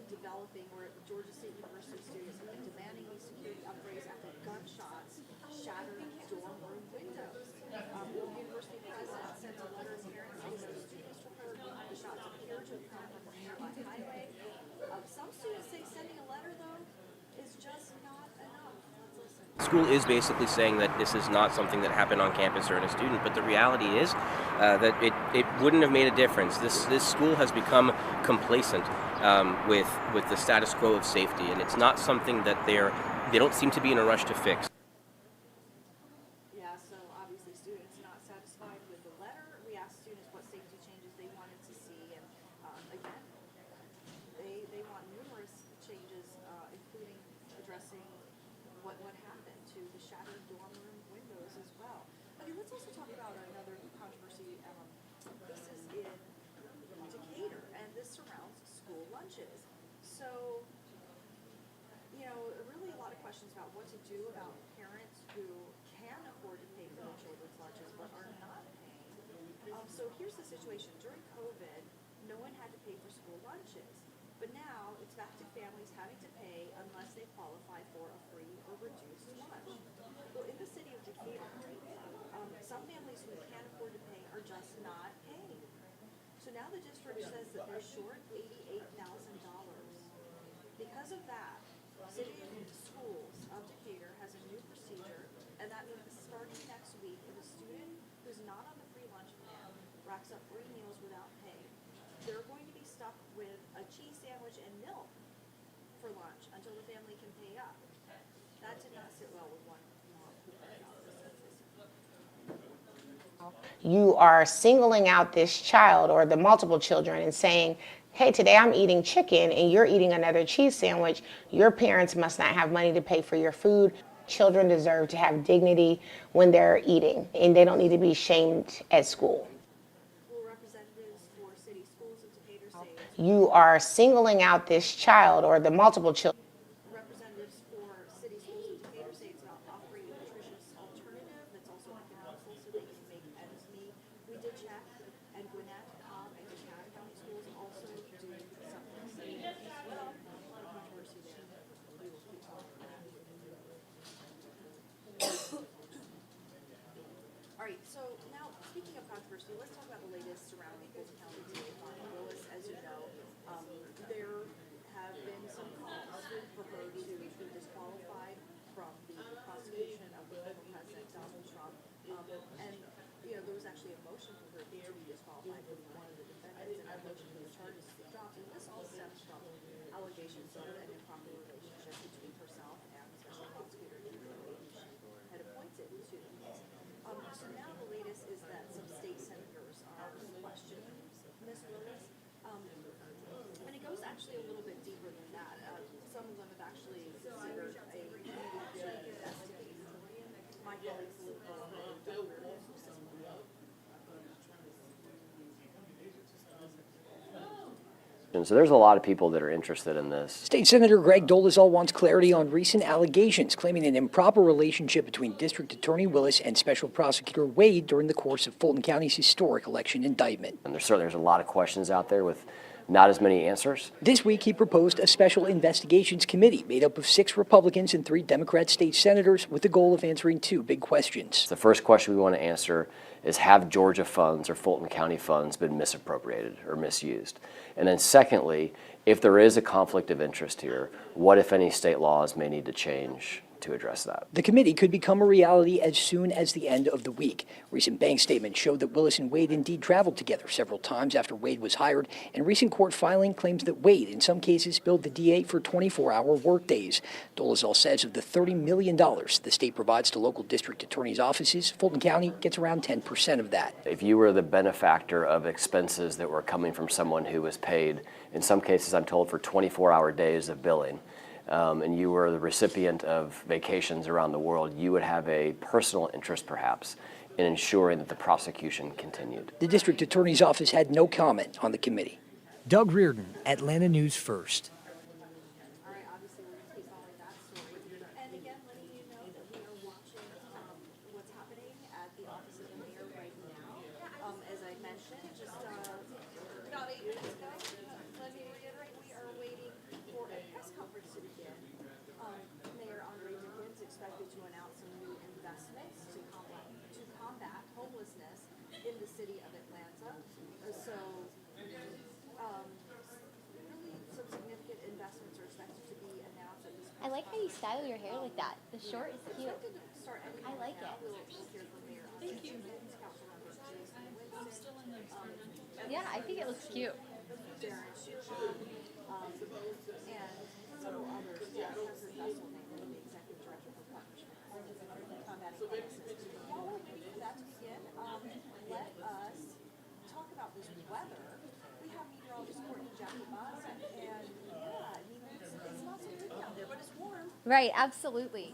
developing where Georgia State University students have been demanding these security upgrades after gunshots shattered dorm room windows. The university president sent a letter to parents saying that students heard the shots appear to have come from a nearby highway. Some students say sending a letter, though, is just not enough. Let's listen. School is basically saying that this is not something that happened on campus or in a student, but the reality is that it wouldn't have made a difference. This school has become complacent with the status quo of safety, and it's not something that they don't seem to be in a rush to fix. Yeah, so obviously students not satisfied with the letter. We asked students what safety changes they wanted to see, and again, they want numerous changes, including addressing what happened to the shattered dorm room windows as well. Okay, let's also talk about another controversy. This is in Decatur, and this surrounds school lunches. So, really a lot of questions about what to do about parents who can afford to pay for their children's lunches but are not paying. So here's the situation. During COVID, no one had to pay for school lunches. But now it's back to families having to pay unless they qualify for a free or reduced lunch. Well, in the city of Decatur, some families who can't afford to pay are just not paying. So now the district says that they're short $88,000. Because of that, City Schools of Decatur has a new procedure, and that means starting next week, if a student who's not on the free lunch plan racks up 3 meals without pay, they're going to be stuck with a cheese sandwich and milk for lunch until the family can pay up. That did not sit well with one mom who heard about this. You are singling out this child or the multiple children and saying, hey, today I'm eating chicken and you're eating another cheese sandwich. Your parents must not have money to pay for your food. Children deserve to have dignity when they're eating, and they don't need to be shamed at school. Representatives for City Schools of Decatur say You are singling out this child or the multiple children. Representatives for City Schools of Decatur say it's about offering a nutritious alternative that's also economical so they can make ends meet. We did check, and Gwinnett, Cobb, and DeKalb County Schools also do something similar as well. Controversy there. We will keep talking about it. All right, so now speaking of controversy, let's talk about the latest surrounding Fulton County DA Bonnie Willis. As you know, there have been some calls for her to be disqualified from the prosecution of the former President Donald Trump, and there was actually a motion for her to be disqualified from one of the defendants, and that motion for the charges to be dropped. And this all stems from allegations of an improper relationship between herself and the special prosecutor who she had appointed to the case. So now the latest is that some state senators are questioning Ms. Willis. And it goes actually a little bit deeper than that. Some of them have actually considered a committee to investigate. My colleagues So there's a lot of people that are interested in this. State Senator Greg Dolezal wants clarity on recent allegations claiming an improper relationship between District Attorney Willis and Special Prosecutor Wade during the course of Fulton County's historic election indictment. And there's a lot of questions out there with not as many answers. This week, he proposed a special investigations committee made up of 6 Republicans and 3 Democrat state senators with the goal of answering 2 big questions. The first question we want to answer is, have Georgia funds or Fulton County funds been misappropriated or misused? And then secondly, if there is a conflict of interest here, what, if any, state laws may need to change to address that? The committee could become a reality as soon as the end of the week. Recent bank statements showed that Willis and Wade indeed traveled together several times after Wade was hired, and recent court filing claims that Wade, in some cases, billed the DA for 24-hour workdays. Dolezal says of the $30 million the state provides to local district attorneys' offices, Fulton County gets around 10% of that. If you were the benefactor of expenses that were coming from someone who was paid, in some cases I'm told, for 24-hour days of billing, and you were the recipient of vacations around the world, you would have a personal interest, perhaps, in ensuring that the prosecution continued. The district attorney's office had no comment on the committee. Doug Reardon, Atlanta News First. All right, obviously we're going to keep following that story. And again, letting you know that we are watching what's happening at the office of the mayor right now. As I mentioned, just about 8 minutes ago, let me reiterate, we are waiting city of Atlanta. So really some significant investments are expected to be announced at this point. I like how you style your hair like that. The short is cute. Expected to start any I like now. it. We'll hear from Mayor Andre Dickens, Council members Jason Winston, Yeah, I think it looks cute. Darren Schuchan, and several others. President Vessel named the executive director for partnership combating homelessness. While we're waiting for that to begin, let us talk about this weather. We have meteorologist Courtney Jackie Buzz, and yeah, I mean, it's not so pretty out there, but it's warm. Right, absolutely.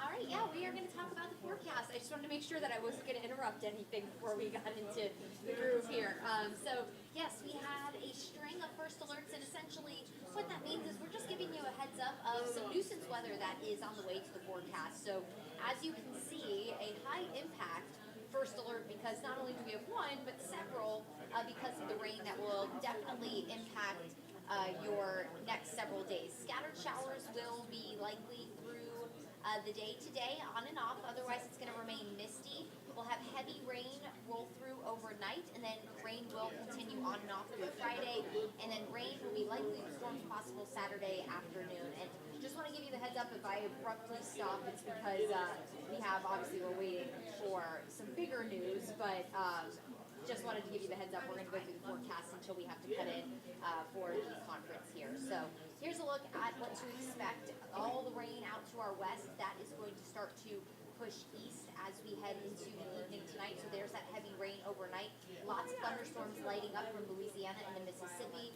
All right, yeah, we are going to talk about the forecast. I just wanted to make sure that I wasn't going to interrupt anything before we got into the groove here. So, yes, we had a string of first alerts, and essentially what that means is we're just giving you a heads up of some nuisance weather that is on the way to the forecast. So, as you can see, a high impact first alert because not only do we have one, but several because of the rain that will definitely impact your next several days. Scattered showers will be likely through the day today, on and off. Otherwise, it's going to remain misty. We'll have heavy rain roll through overnight, and then rain will continue on and off through Friday, and then rain will be likely with storms possible Saturday afternoon. And just want to give you the heads up, if I abruptly stop, it's because obviously we're waiting for some bigger news, but just wanted to give you the heads up. We're going to go through the forecast until we have to cut in for the conference here. So here's a look at what to expect. All the rain out to our west, that is going to start to push east as we head into the evening tonight. So there's that heavy rain overnight. Lots of thunderstorms lighting up from Louisiana into Mississippi.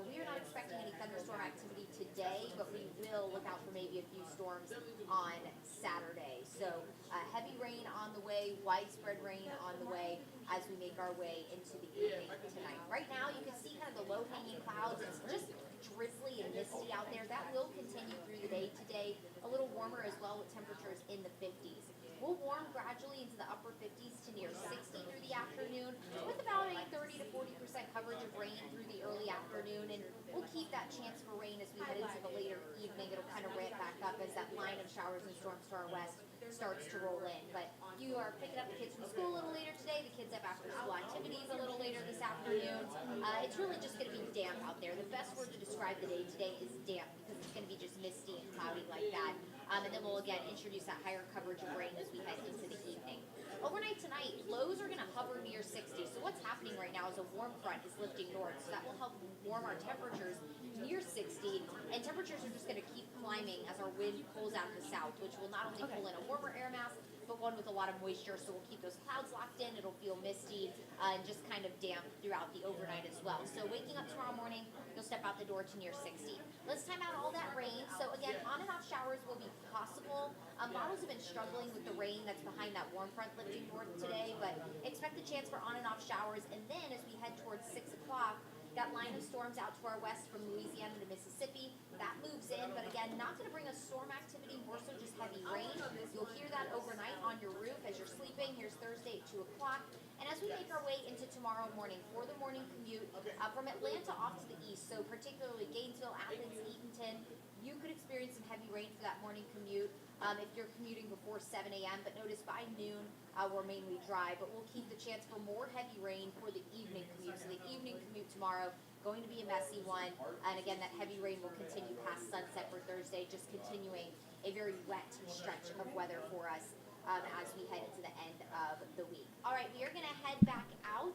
We are not expecting any thunderstorm activity today, but we will look out for maybe a few storms on Saturday. So heavy rain on the way, widespread rain on the way as we make our way into the evening tonight. Right now, you can see kind of the low-hanging clouds. It's just drizzly and misty out there. That will continue through the day today. A little warmer as well with temperatures in the 50s. We'll warm gradually into the upper 50s to near 60 through the afternoon with about a 30 to 40% coverage of rain through the early afternoon, and we'll keep that chance for rain as we head into the later evening. It'll kind of ramp back up as that line of showers and storms to our west starts to roll in. But you are picking up the kids from school a little later today. The kids have after school activities a little later this afternoon. It's really just going to be damp out there. The best word to describe the day today is damp because it's going to be just misty and cloudy like that. And then we'll again introduce that higher coverage of rain as we head into the evening. Overnight tonight, lows are going to hover near 60. So what's happening right now is a warm front is lifting north. So that will help warm our temperatures near 60. And temperatures are just going to keep climbing as our wind pulls out of the south, which will not only pull in a warmer air mass, but one with a lot of moisture. So we'll keep those clouds locked in. It'll feel misty and just kind of damp throughout the overnight as well. So waking up tomorrow morning, you'll step out the door to near 60. Let's time out all that rain. So again, on and off showers will be possible. Models have been struggling with the rain that's behind that warm front lifting north today, but expect a chance for on and off showers. And then as we head towards 6 o'clock, that line of storms out to our west from Louisiana to Mississippi, that moves in, but again, not going to bring us storm activity, more so just heavy rain. You'll hear that overnight on your roof as you're sleeping. Here's Thursday at 2 o'clock. And as we make our way into tomorrow morning for the morning commute from Atlanta off to the east, so particularly Gainesville, Athens, Eatonton, you could experience some heavy rain for that morning commute if you're commuting before 7 a.m. But notice by noon, we're mainly dry, but we'll keep the chance for more heavy rain for the evening commute. So the evening commute tomorrow, going to be a messy one. And again, that heavy rain will continue past sunset for Thursday, just continuing a very wet stretch of weather for us as we head into the end of the week. All right, we are going to head back out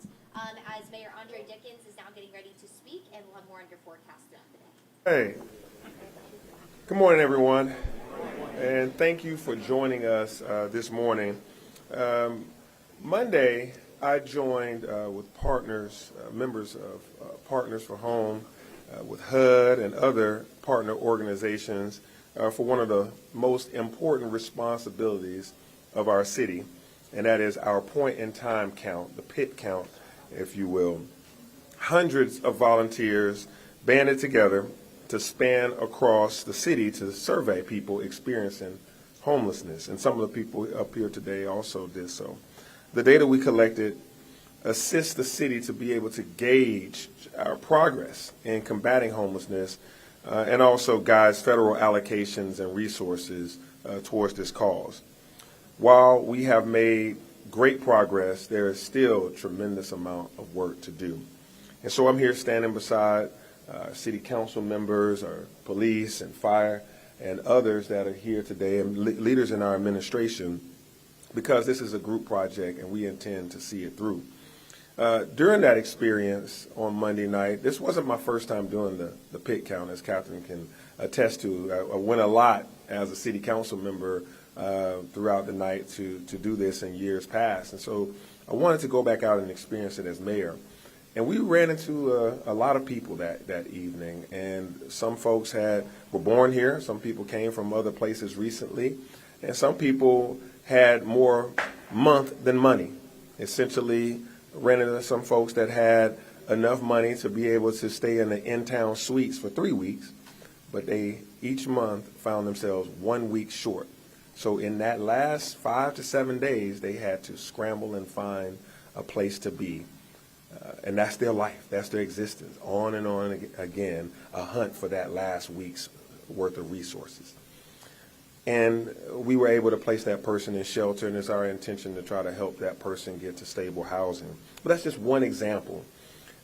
as Mayor Andre Dickens is now getting ready to speak, and we'll have more on your forecast throughout the day. Hey, good morning, everyone, and thank you for joining us this morning. Monday, I joined with partners, members of Partners for Home, with HUD and other partner organizations for one of the most important responsibilities of our city, and that is our point-in-time count, the PIT count, if you will. Hundreds of volunteers banded together to span across the city to survey people experiencing homelessness, and some of the people up here today also did so. The data we collected assists the city to be able to gauge our progress in combating homelessness and also guides federal allocations and resources towards this cause. While we have made great progress, there is still a tremendous amount of work to do. And so I'm here standing beside city council members, our police and fire, and others that are here today, and leaders in our administration, because this is a group project and we intend to see it through. During that experience on Monday night, this wasn't my first time doing the pit count, as Catherine can attest to. I went a lot as a city council member throughout the night to do this in years past. And so I wanted to go back out and experience it as mayor. And we ran into a lot of people that evening, and some folks were born here, some people came from other places recently, and some people had more month than money. Essentially, ran into some folks that had enough money to be able to stay in the in-town suites for 3 weeks, but they each month found themselves 1 week short. So in that last 5 to 7 days, they had to scramble and find a place to be. And that's their life, that's their existence, on and on again, a hunt for that last week's worth of resources. And we were able to place that person in shelter, and it's our intention to try to help that person get to stable housing. But that's just one example.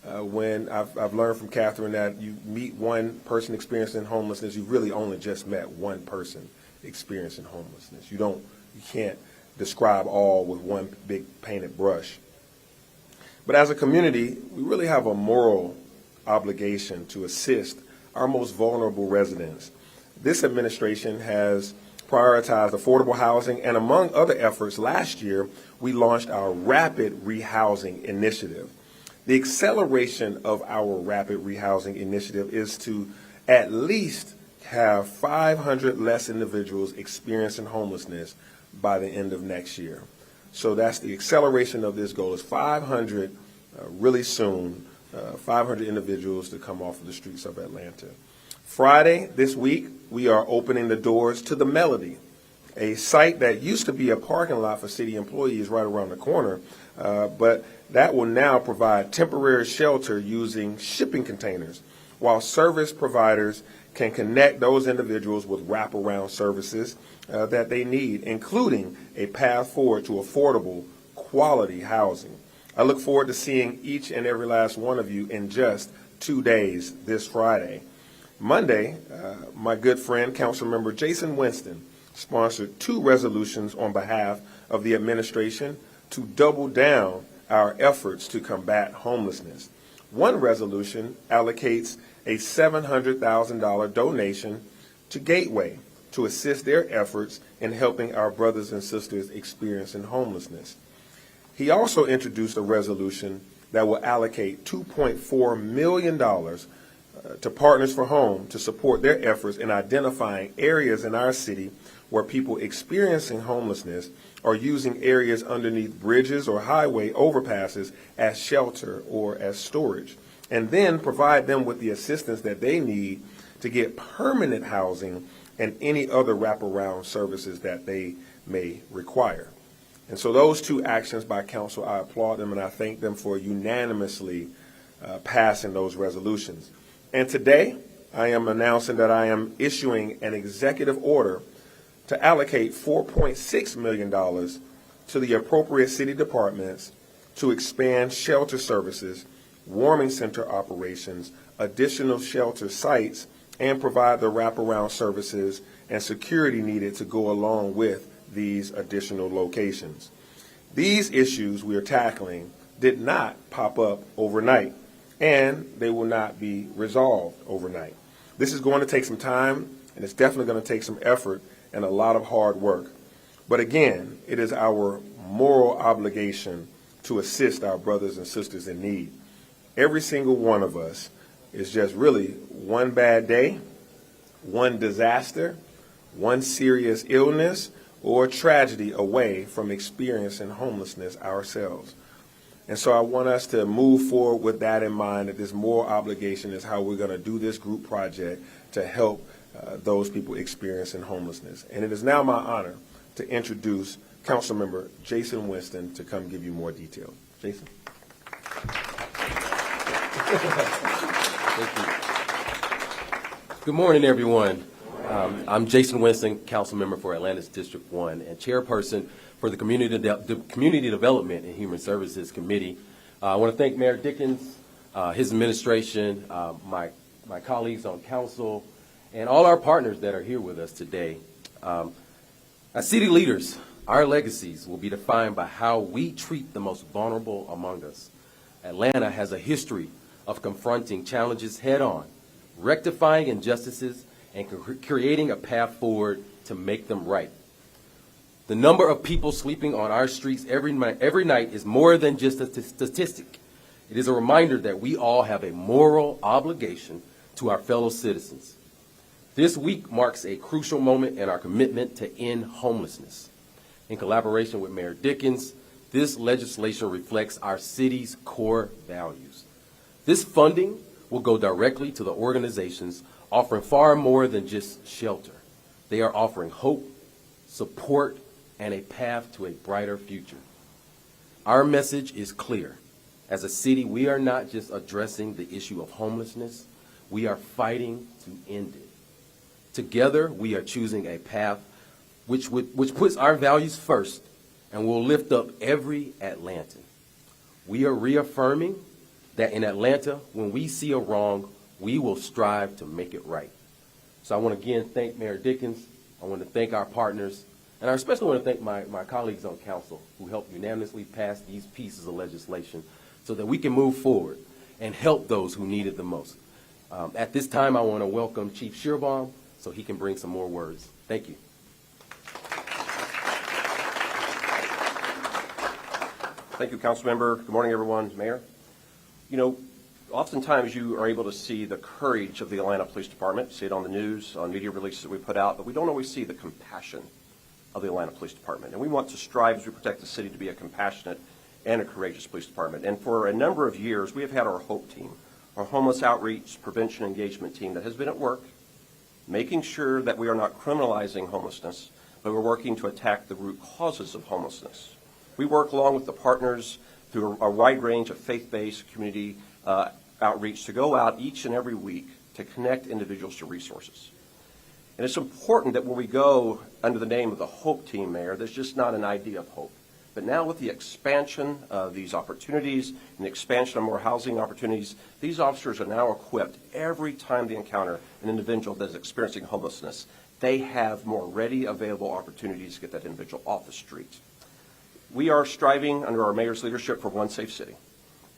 When I've learned from Catherine that you meet one person experiencing homelessness, you really only just met one person experiencing homelessness. You can't describe all with one big painted brush. But as a community, we really have a moral obligation to assist our most vulnerable residents. This administration has prioritized affordable housing, and among other efforts, last year we launched our Rapid Rehousing Initiative. The acceleration of our Rapid Rehousing Initiative is to at least have 500 less individuals experiencing homelessness by the end of next year. So that's the acceleration of this goal, is 500 really soon, 500 individuals to come off of the streets of Atlanta. Friday this week, we are opening the doors to the Melody, a site that used to be a parking lot for city employees right around the corner, but that will now provide temporary shelter using shipping containers, while service providers can connect those individuals with wraparound services that they need, including a path forward to affordable, quality housing. I look forward to seeing each and every last one of you in just 2 days this Friday. Monday, my good friend, Councilmember Jason Winston, sponsored 2 resolutions on behalf of the administration to double down our efforts to combat homelessness. One resolution allocates a $700,000 donation to Gateway to assist their efforts in helping our brothers and sisters experiencing homelessness. He also introduced a resolution that will allocate $2.4 million to Partners for Home to support their efforts in identifying areas in our city where people experiencing homelessness are using areas underneath bridges or highway overpasses as shelter or as storage, and then provide them with the assistance that they need to get permanent housing and any other wraparound services that they may require. And so those 2 actions by council, I applaud them and I thank them for unanimously passing those resolutions. And today, I am announcing that I am issuing an executive order to allocate $4.6 million to the appropriate city departments to expand shelter services, warming center operations, additional shelter sites, and provide the wraparound services and security needed to go along with these additional locations. These issues we are tackling did not pop up overnight, and they will not be resolved overnight. This is going to take some time, and it's definitely going to take some effort and a lot of hard work. But again, it is our moral obligation to assist our brothers and sisters in need. Every single one of us is just really one bad day, one disaster, one serious illness, or tragedy away from experiencing homelessness ourselves. And so I want us to move forward with that in mind, that this moral obligation is how we're going to do this group project to help those people experiencing homelessness. And it is now my honor to introduce Councilmember Jason Winston to come give you more details. Jason. Good morning, everyone. I'm Jason Winston, council member for Atlanta's District 1 and chairperson for the Community Development and Human Services Committee. I want to thank Mayor Dickens, his administration, my colleagues on council, and all our partners that are here with us today. As city leaders, our legacies will be defined by how we treat the most vulnerable among us. Atlanta has a history of confronting challenges head-on, rectifying injustices, and creating a path forward to make them right. The number of people sleeping on our streets every night is more than just a statistic. It is a reminder that we all have a moral obligation to our fellow citizens. This week marks a crucial moment in our commitment to end homelessness. In collaboration with Mayor Dickens, this legislation reflects our city's core values. This funding will go directly to the organizations offering far more than just shelter. They are offering hope, support, and a path to a brighter future. Our message is clear. As a city, we are not just addressing the issue of homelessness, we are fighting to end it. Together, we are choosing a path which puts our values first and will lift up every Atlantan. We are reaffirming that in Atlanta, when we see a wrong, we will strive to make it right. So I want to again thank Mayor Dickens. I want to thank our partners. And I especially want to thank my colleagues on council who helped unanimously pass these pieces of legislation so that we can move forward and help those who need it the most. At this time, I want to welcome Chief Shearbaum so he can bring some more words. Thank you. Thank you, Council Member. Good morning, everyone. Mayor. You know, oftentimes you are able to see the courage of the Atlanta Police Department, see it on the news, on media releases that we put out, but we don't always see the compassion of the Atlanta Police Department. And we want to strive as we protect the city to be a compassionate and a courageous police department. And for a number of years, we have had our HOPE team, our homeless outreach prevention engagement team that has been at work, making sure that we are not criminalizing homelessness, but we're working to attack the root causes of homelessness. We work along with the partners through a wide range of faith-based community outreach to go out each and every week to connect individuals to resources. And it's important that when we go under the name of the HOPE team, Mayor, there's just not an idea of hope. But now with the expansion of these opportunities and the expansion of more housing opportunities, these officers are now equipped every time they encounter an individual that is experiencing homelessness. They have more ready available opportunities to get that individual off the street. We are striving under our mayor's leadership for one safe city.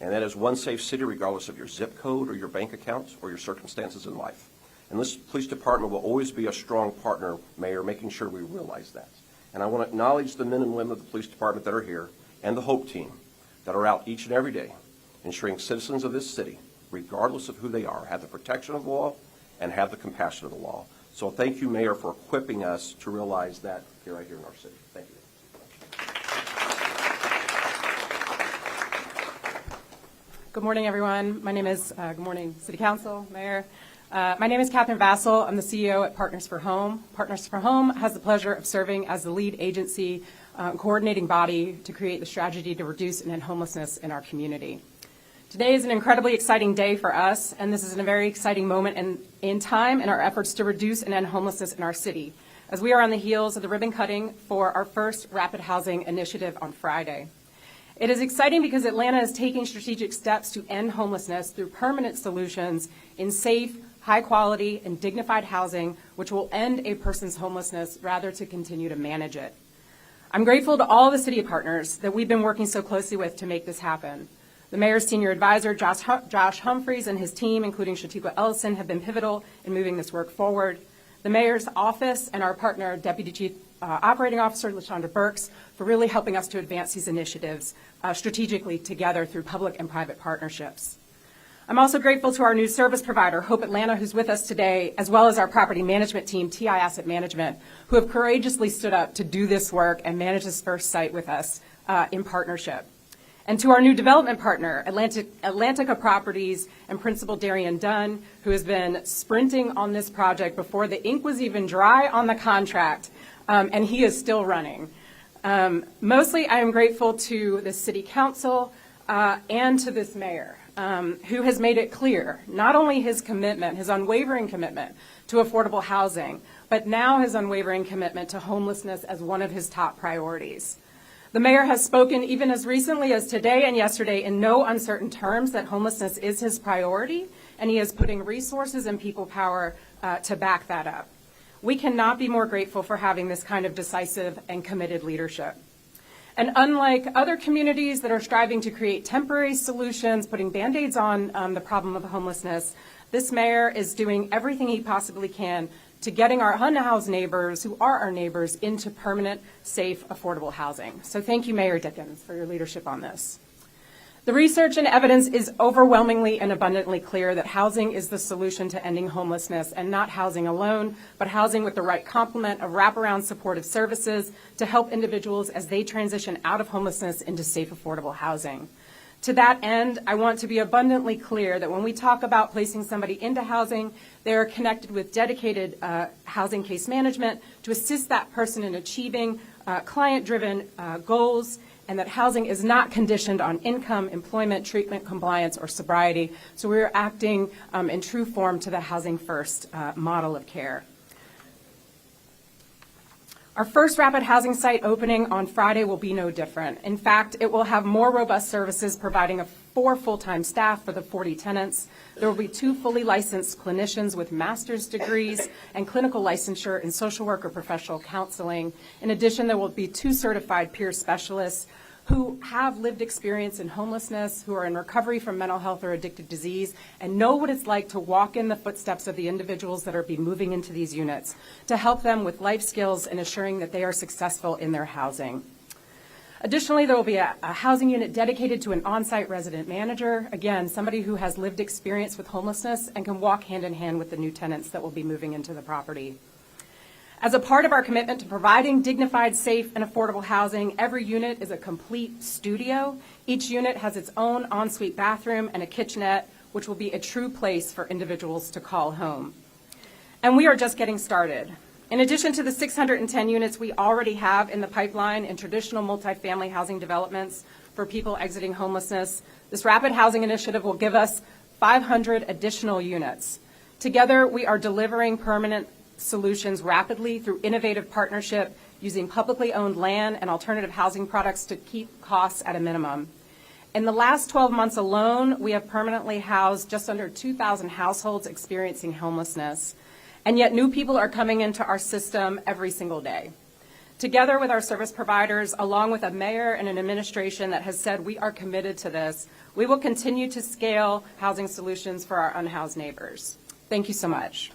And that is one safe city regardless of your zip code or your bank account or your circumstances in life. And this police department will always be a strong partner, Mayor, making sure we realize that. And I want to acknowledge the men and women of the police department that are here and the HOPE team that are out each and every day ensuring citizens of this city, regardless of who they are, have the protection of the law and have the compassion of the law. So thank you, Mayor, for equipping us to realize that right here in our city. Thank you. Good morning, everyone. My name is, good morning, City Council, Mayor. My name is Catherine Vassell. I'm the CEO at Partners for Home. Partners for Home has the pleasure of serving as the lead agency, coordinating body to create the strategy to reduce and end homelessness in our community. Today is an incredibly exciting day for us, and this is a very exciting moment in time in our efforts to reduce and end homelessness in our city, as we are on the heels of the ribbon cutting for our first rapid housing initiative on Friday. It is exciting because Atlanta is taking strategic steps to end homelessness through permanent solutions in safe, high-quality, and dignified housing, which will end a person's homelessness rather to continue to manage it. I'm grateful to all the city partners that we've been working so closely with to make this happen. The mayor's senior advisor, Josh Humphreys, and his team, including Shatiqua Ellison, have been pivotal in moving this work forward. The mayor's office and our partner, Deputy Chief Operating Officer LaShonda Burks, for really helping us to advance these initiatives strategically together through public and private partnerships. I'm also grateful to our new service provider, Hope Atlanta, who's with us today, as well as our property management team, TI Asset Management, who have courageously stood up to do this work and manage this first site with us in partnership. And to our new development partner, Atlantica Properties and Principal Darian Dunn, who has been sprinting on this project before the ink was even dry on the contract, and he is still running. Mostly, I am grateful to the City Council and to this mayor. who has made it clear, not only his commitment, his unwavering commitment to affordable housing, but now his unwavering commitment to homelessness as one of his top priorities. The mayor has spoken even as recently as today and yesterday in no uncertain terms that homelessness is his priority, and he is putting resources and people power to back that up. We cannot be more grateful for having this kind of decisive and committed leadership. And unlike other communities that are striving to create temporary solutions, putting Band-Aids on the problem of homelessness, this mayor is doing everything he possibly can to getting our unhoused neighbors, who are our neighbors, into permanent, safe, affordable housing. So thank you, Mayor Dickens, for your leadership on this. The research and evidence is overwhelmingly and abundantly clear that housing is the solution to ending homelessness, and not housing alone, but housing with the right complement of wraparound supportive services to help individuals as they transition out of homelessness into safe, affordable housing. To that end, I want to be abundantly clear that when we talk about placing somebody into housing, they are connected with dedicated housing case management to assist that person in achieving client-driven goals, and that housing is not conditioned on income, employment, treatment, compliance, or sobriety. So we are acting in true form to the Housing First model of care. Our first rapid housing site opening on Friday will be no different. In fact, it will have more robust services, providing 4 full-time staff for the 40 tenants. There will be 2 fully licensed clinicians with master's degrees and clinical licensure in social work or professional counseling. In addition, there will be 2 certified peer specialists who have lived experience in homelessness, who are in recovery from mental health or addictive disease, and know what it's like to walk in the footsteps of the individuals that are be moving into these units, to help them with life skills and assuring that they are successful in their housing. Additionally, there will be a housing unit dedicated to an on-site resident manager, again, somebody who has lived experience with homelessness and can walk hand in hand with the new tenants that will be moving into the property. As a part of our commitment to providing dignified, safe, and affordable housing, every unit is a complete studio. Each unit has its own ensuite bathroom and a kitchenette, which will be a true place for individuals to call home. And we are just getting started. In addition to the 610 units we already have in the pipeline in traditional multifamily housing developments for people exiting homelessness, this rapid housing initiative will give us 500 additional units. Together, we are delivering permanent solutions rapidly through innovative partnership using publicly owned land and alternative housing products to keep costs at a minimum. In the last 12 months alone, we have permanently housed just under 2,000 households experiencing homelessness, and yet new people are coming into our system every single day. Together with our service providers, along with a mayor and an administration that has said we are committed to this, we will continue to scale housing solutions for our unhoused neighbors. Thank you so much.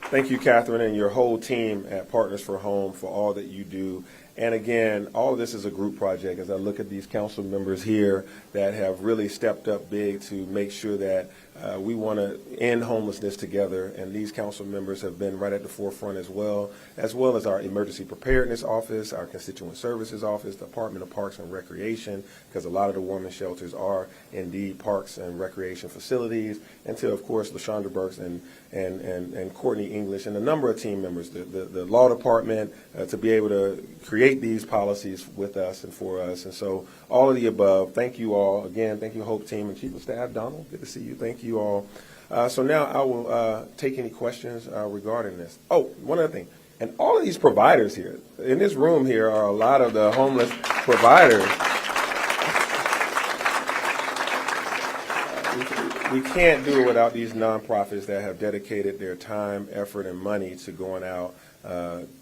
Thank you, Catherine, and your whole team at Partners for Home for all that you do. And again, all of this is a group project. As I look at these council members here that have really stepped up big to make sure that we want to end homelessness together, and these council members have been right at the forefront as well as our Emergency Preparedness Office, our Constituent Services Office, the Department of Parks and Recreation, because a lot of the women's shelters are indeed parks and recreation facilities, and to, of course, LaShondra Burks and Courtney English and a number of team members, the law department, to be able to create these policies with us and for us. And so all of the above, thank you all. Again, thank you, Hope team and Chief of Staff, Donald. Good to see you. Thank you all. So now I will take any questions regarding this. Oh, one other thing. And all of these providers here, in this room here are a lot of the homeless providers. We can't do it without these nonprofits that have dedicated their time, effort, and money to going out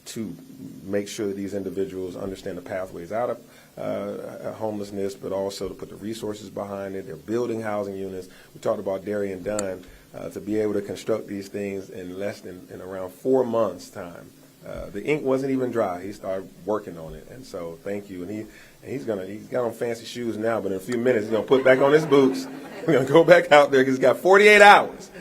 to make sure that these individuals understand the pathways out of homelessness, but also to put the resources behind it. They're building housing units. We talked about Darian Dunn to be able to construct these things in around 4 months' time. The ink wasn't even dry. He started working on it, and so thank you. And he's got on fancy shoes now, but in a few minutes he's gonna put back on his boots. We're gonna go back out there because he's got 48 hours.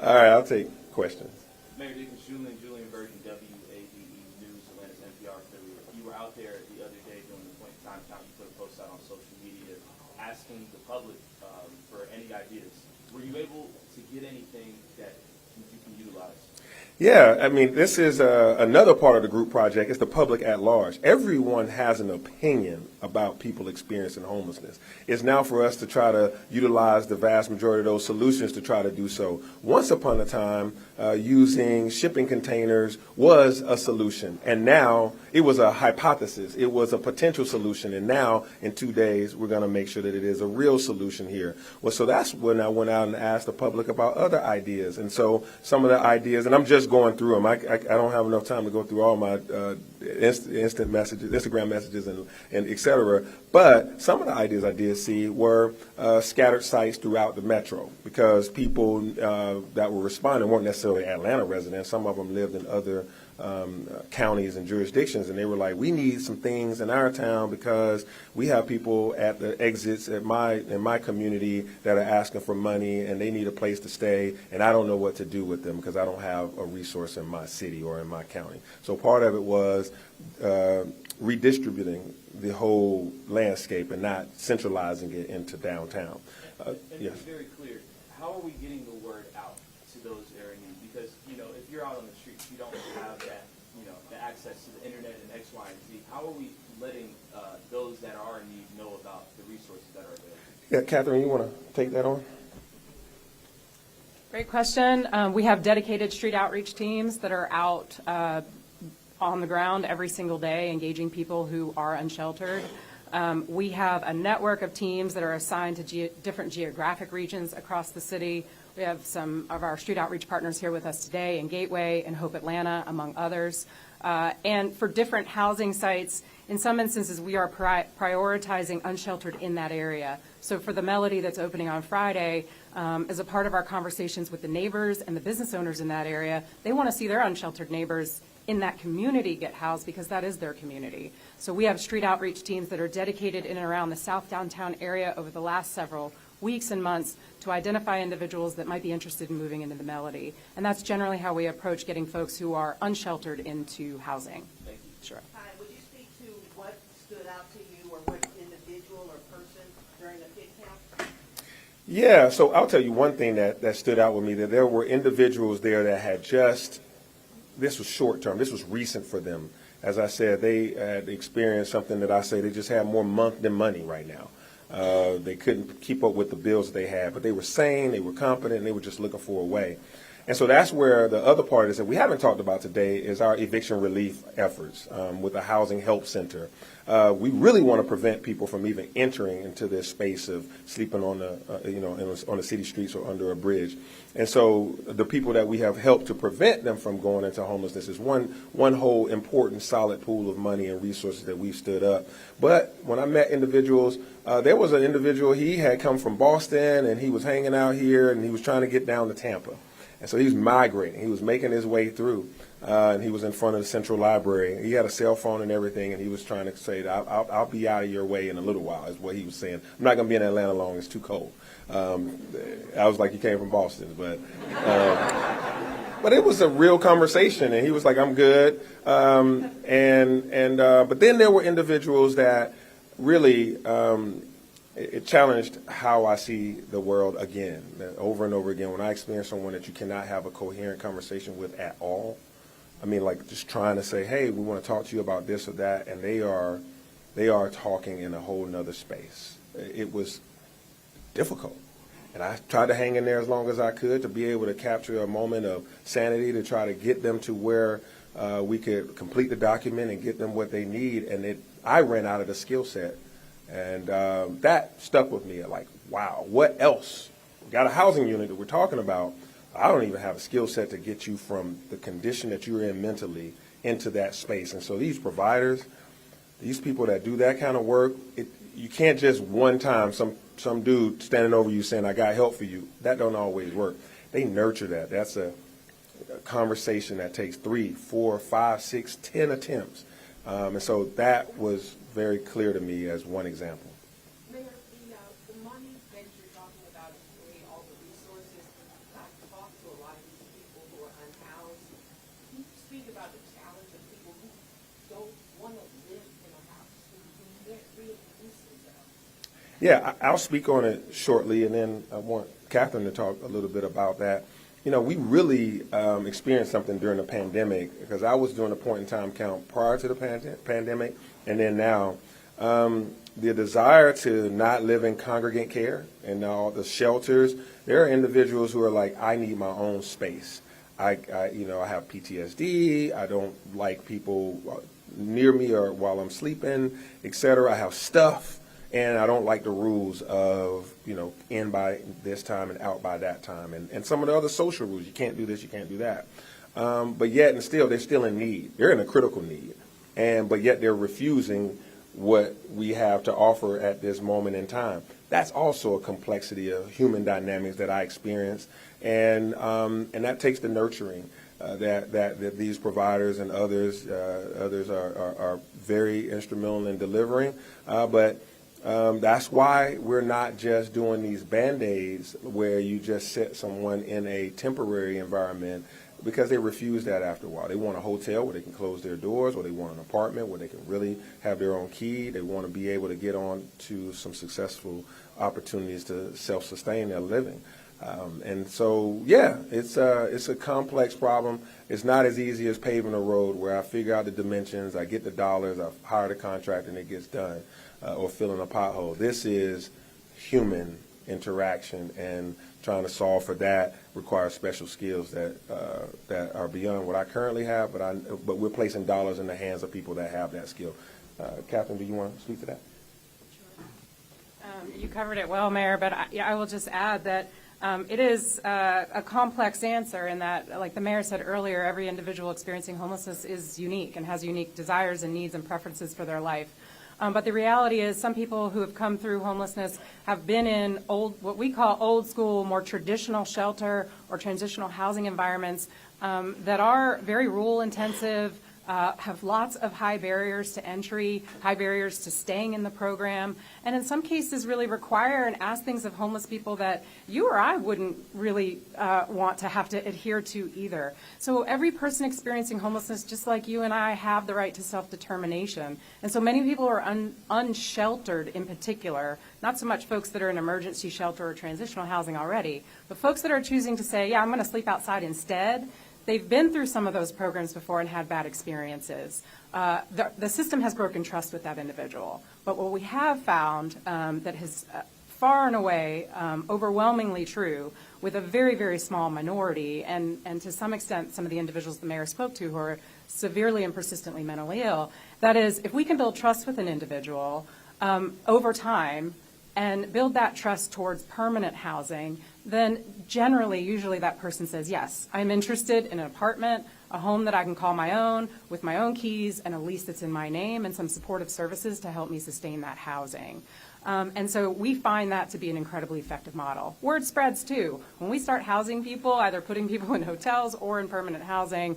All right, I'll take questions. Mayor Dickens, Julian Virgin, WADE News, Atlanta's NPR affiliate. You were out there the other day during the point in time you put a post out on social media asking the public for any ideas. Were you able to get anything that you can utilize? Yeah, I mean, this is another part of the group project. It's the public at large. Everyone has an opinion about people experiencing homelessness. It's now for us to try to utilize the vast majority of those solutions to try to do so. Once upon a time, using shipping containers was a solution, and now it was a hypothesis. It was a potential solution, and now in 2 days, we're going to make sure that it is a real solution here. Well, so that's when I went out and asked the public about other ideas, and so some of the ideas, and I'm just going through them. I don't have enough time to go through all my instant messages, Instagram messages, and et cetera. But some of the ideas I did see were scattered sites throughout the metro, because people that were responding weren't necessarily Atlanta residents. Some of them lived in other counties and jurisdictions, and they were like, we need some things in our town because we have people at the exits in my community that are asking for money, and they need a place to stay, and I don't know what to do with them because I don't have a resource in my city or in my county. So part of it was redistributing the whole landscape and not centralizing it into downtown. And Yes. to be very clear, how are we getting the word out to those that are in need? Because, if you're out on the streets, you don't have that, the access to the internet and X, Y, and Z. How are we letting those that are in need know about the resources that are available? Yeah, Catherine, you want to take that on? Great question. We have dedicated street outreach teams that are out on the ground every single day, engaging people who are unsheltered. We have a network of teams that are assigned to different geographic regions across the city. We have some of our street outreach partners here with us today in Gateway and Hope Atlanta, among others. And for different housing sites, in some instances, we are prioritizing unsheltered in that area. So for the Melody that's opening on Friday, as a part of our conversations with the neighbors and the business owners in that area, they want to see their unsheltered neighbors in that community get housed because that is their community. So we have street outreach teams that are dedicated in and around the South Downtown area over the last several weeks and months to identify individuals that might be interested in moving into the Melody. And that's generally how we approach getting folks who are unsheltered into housing. Thank you. Sure. Hi, would you speak to what stood out to you or what individual or person during the pit count? Yeah, so I'll tell you one thing that stood out with me, that there were individuals there that had this was short term, this was recent for them. As I said, they had experienced something that I say they just had more month than money right now. They couldn't keep up with the bills they had, but they were sane, they were competent, and they were just looking for a way. And so that's where the other part is that we haven't talked about today is our eviction relief efforts with the Housing Help Center. We really want to prevent people from even entering into this space of sleeping on on the city streets or under a bridge. And so the people that we have helped to prevent them from going into homelessness is one whole important solid pool of money and resources that we've stood up. But when I met individuals, there was an individual, he had come from Boston and he was hanging out here and he was trying to get down to Tampa. And so he was migrating. He was making his way through, and he was in front of the Central Library. He had a cell phone and everything, and he was trying to say, I'll be out of your way in a little while, is what he was saying. I'm not going to be in Atlanta long. It's too cold. I was like, you came from Boston. But it was a real conversation, and he was like, I'm good. But then there were individuals that really it challenged how I see the world again, over and over again. When I experience someone that you cannot have a coherent conversation with at all, I mean, like just trying to say, hey, we want to talk to you about this or that, and they are talking in a whole nother space. It was difficult. And I tried to hang in there as long as I could to be able to capture a moment of sanity to try to get them to where we could complete the document and get them what they need. And I ran out of the skill set. And that stuck with me, like, wow, what else? We got a housing unit that we're talking about. I don't even have a skill set to get you from the condition that you're in mentally into that space. And so these providers, these people that do that kind of work, you can't just one time some dude standing over you saying, I got help for you. That don't always work. They nurture that. That's a conversation that takes 3, 4, 5, 6, 10 attempts. And so that was very clear to me as one example. Mayor, the money that you're talking about is creating all the resources. I've talked to a lot of these people who are unhoused. Can you speak about the challenge of people who don't want to live in a house, who can't reintroduce themselves? Yeah, I'll speak on it shortly, and then I want Catherine to talk a little bit about that. we really experienced something during the pandemic, because I was doing a point-in-time count prior to the pandemic, and then now. The desire to not live in congregant care and all the shelters, there are individuals who are like, I need my own space. I have PTSD. I don't like people near me or while I'm sleeping, etc. I have stuff, and I don't like the rules of, in by this time and out by that time, and some of the other social rules. You can't do this, you can't do that. But yet and still, they're still in need. They're in a critical need, but yet they're refusing what we have to offer at this moment in time. That's also a complexity of human dynamics that I experience, and that takes the nurturing that these providers and others are very instrumental in delivering. But that's why we're not just doing these Band-Aids where you just set someone in a temporary environment, because they refuse that after a while. They want a hotel where they can close their doors, or they want an apartment where they can really have their own key. They want to be able to get on to some successful opportunities to self-sustain their living. And so, it's a complex problem. It's not as easy as paving a road where I figure out the dimensions, I get the dollars, I hire the contractor, and it gets done, or filling a pothole. This is human interaction, and trying to solve for that requires special skills that are beyond what I currently have, but we're placing dollars in the hands of people that have that skill. Catherine, do you want to speak to that? You covered it well, Mayor, but I will just add that it is a complex answer in that, like the Mayor said earlier, every individual experiencing homelessness is unique and has unique desires and needs and preferences for their life. But the reality is some people who have come through homelessness have been in what we call old school, more traditional shelter or transitional housing environments that are very rule intensive, have lots of high barriers to entry, high barriers to staying in the program, and in some cases really require and ask things of homeless people that you or I wouldn't really want to have to adhere to either. So every person experiencing homelessness, just like you and I, have the right to self-determination. And so many people are unsheltered in particular, not so much folks that are in emergency shelter or transitional housing already, but folks that are choosing to say, yeah, I'm going to sleep outside instead. They've been through some of those programs before and had bad experiences. The system has broken trust with that individual. But what we have found that has far and away overwhelmingly true with a very, very small minority, and to some extent some of the individuals the Mayor spoke to who are severely and persistently mentally ill, that is, if we can build trust with an individual over time and build that trust towards permanent housing, then generally, usually that person says, yes, I'm interested in an apartment, a home that I can call my own, with my own keys, and a lease that's in my name, and some supportive services to help me sustain that housing. And so we find that to be an incredibly effective model. Word spreads too. When we start housing people, either putting people in hotels or in permanent housing,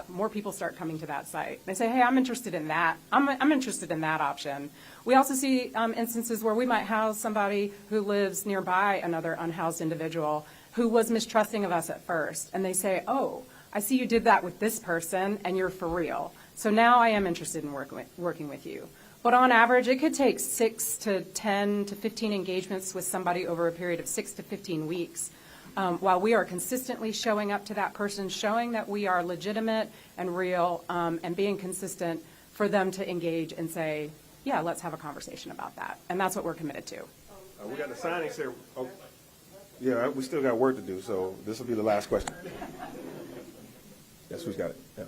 more people start coming to that site. They say, hey, I'm interested in that. I'm interested in that option. We also see instances where we might house somebody who lives nearby another unhoused individual who was mistrusting of us at first. And they say, oh, I see you did that with this person and you're for real. So now I am interested in working with you. But on average, it could take 6 to 10 to 15 engagements with somebody over a period of 6 to 15 weeks. While we are consistently showing up to that person, showing that we are legitimate and real, and being consistent for them to engage and say, yeah, let's have a conversation about that. And that's what we're committed to. We got the signings here. Oh, yeah, we still got work to do, so this will be the last question. Yes, who's got it? Yeah.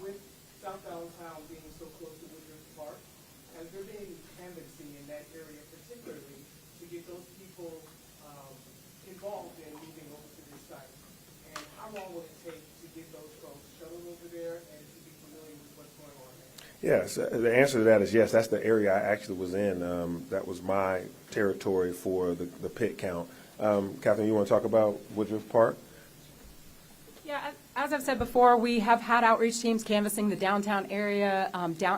With South Downtown being so close to Woodruff Park, has there been canvassing in that area particularly to get those people involved in moving over to this site? And how long will it take to get those folks shuttled over there and to be familiar with what's going on there? Yes, the answer to that is yes. That's the area I actually was in. That was my territory for the pit count. Catherine, you want to talk about Woodruff Park? Yeah, as I've said before, we have had outreach teams canvassing the downtown area,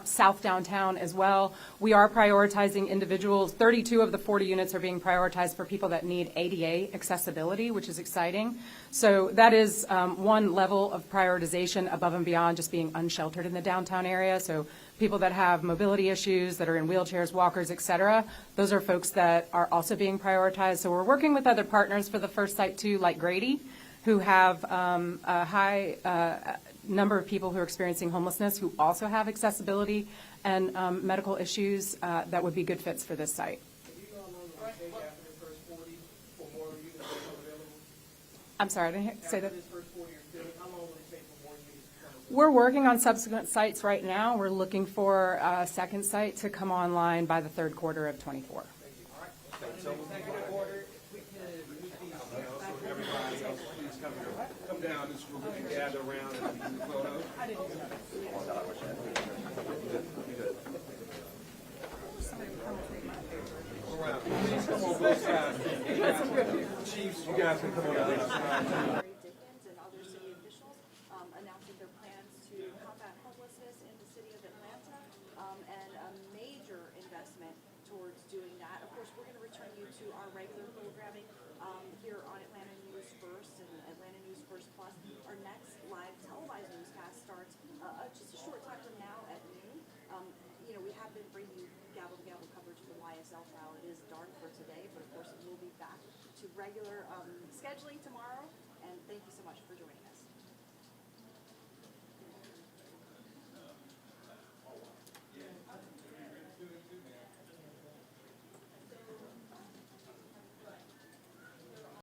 south downtown as well. We are prioritizing individuals. 32 of the 40 units are being prioritized for people that need ADA accessibility, which is exciting. So that is one level of prioritization above and beyond just being unsheltered in the downtown area. So people that have mobility issues, that are in wheelchairs, walkers, et cetera, those are folks that are also being prioritized. So we're working with other partners for the first site too, like Grady, who have a high number of people who are experiencing homelessness who also have accessibility and medical issues that would be good fits for this site. I'm sorry, I didn't say that. We're working on subsequent sites right now. We're looking for a second site to come online by the third quarter of 24. Everybody else, please come down this room and gather around and do the photo. Please come on both sides. Chiefs, you guys can come on the other side. Andre Dickens and other city officials announcing their plans to combat homelessness in the city of Atlanta, and a major investment towards doing that. Of course, we're going to return you to our regular programming here on Atlanta News First and Atlanta News First Plus. Our next live televised newscast starts just a short time from now at noon. You know, we have been bringing you gavel-to-gavel coverage of the YSL trial. It is dark for today, but of course it will be back to regular scheduling tomorrow.